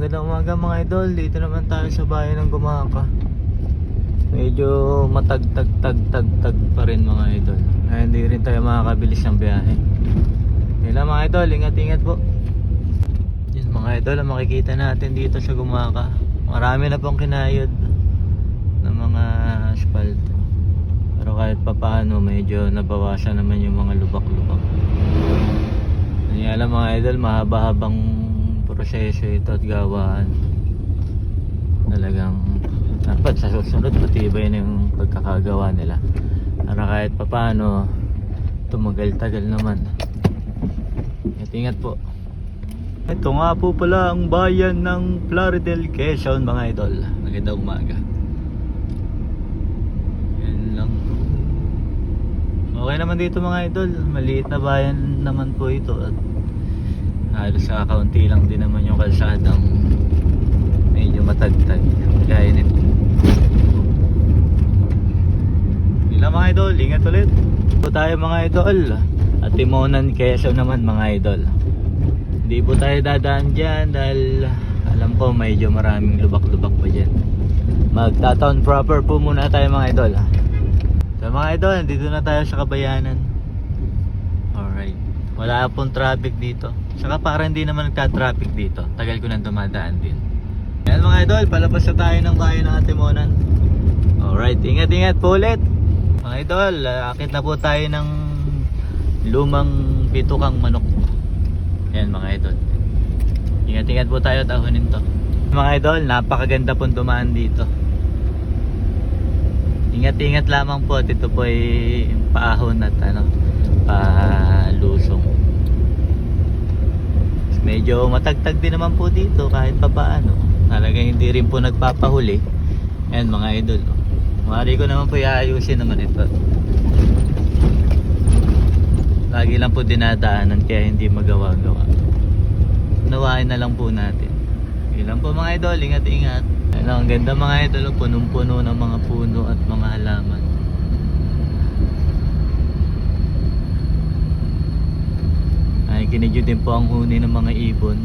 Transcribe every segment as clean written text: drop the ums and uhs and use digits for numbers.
Magandang umaga mga idol. Dito naman tayo sa bayan ng Gumaka. Medyo matagtag pa rin mga idol. Ay, hindi rin tayo makakabilis ng biyahe. Kaya mga idol, ingat-ingat po. Yun mga idol, ang makikita natin dito sa Gumaka, marami na pong kinayod ng mga asphalt. Pero kahit pa paano, medyo nabawasan naman yung mga lubak-lubak. Hindi alam mga idol, mahaba-habang proseso ito at gawaan. Talagang dapat sa susunod matibay na yung pagkakagawa nila. Para kahit pa paano, tumagal-tagal naman. Ingat po. Ito nga po pala ang bayan ng Plaridel, Quezon mga idol. Magandang umaga. Yan lang. Okay naman dito mga idol. Maliit na bayan naman po ito. At halos sa kaunti lang din naman yung kalsadang medyo matagtag. Kaya nito. Yun lang mga idol. Ingat ulit. Po tayo mga idol. At Timonan, Quezon naman mga idol. Hindi po tayo dadaan dyan dahil alam ko medyo maraming lubak-lubak pa dyan. Magta-town proper po muna tayo mga idol. So mga idol, dito na tayo sa Kabayanan. Alright. Wala pong traffic dito. Saka parang hindi naman nagka-traffic dito. Tagal ko nang dumadaan din. Ayan mga idol, palabas na tayo ng bayan ng Timonan. Alright, ingat-ingat po ulit. Mga idol, akit na po tayo ng lumang bitukang manok. Ayan mga idol, ingat-ingat po tayo at ahunin to. Mga idol, napakaganda pong dumaan dito. Ingat-ingat lamang po at ito po ay paahon at palusong. Medyo matagtag din naman po dito kahit pa paano. Talagang hindi rin po nagpapahuli. Ayan mga idol, maaari ko naman po iayusin naman ito. Lagi lang po dinadaanan kaya hindi magawa-gawa. Nawain na lang po natin. Ilan po mga idol, ingat-ingat. Ano, ang ganda mga idol, punong-puno ng mga puno at mga halaman. Ay, kinidyo din po ang huni ng mga ibon.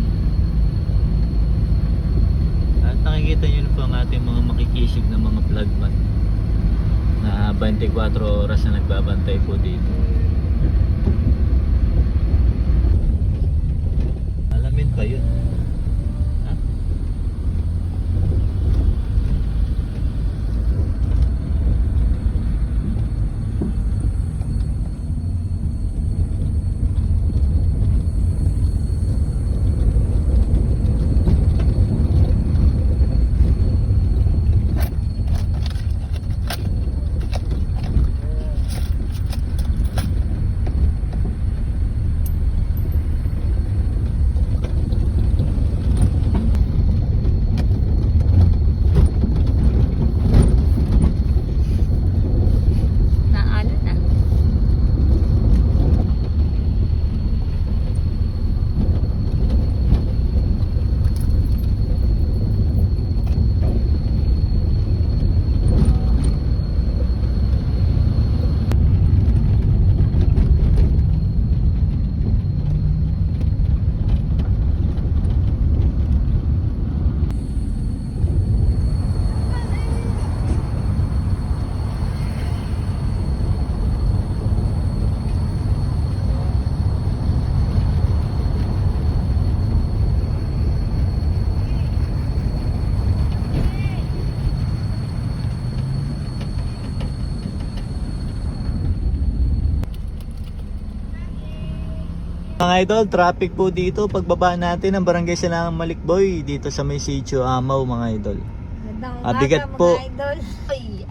At nakikita nyo po ang ating mga makikisig na mga flagman na 24 oras na nagbabantay po dito. Alamin pa yun. Ha? Mga idol, traffic po dito pagbaba natin ng Barangay Silangang Malikboy dito sa may Sitio Amaw mga idol. Magandang Bigat umaga, po. mga idol. Ay,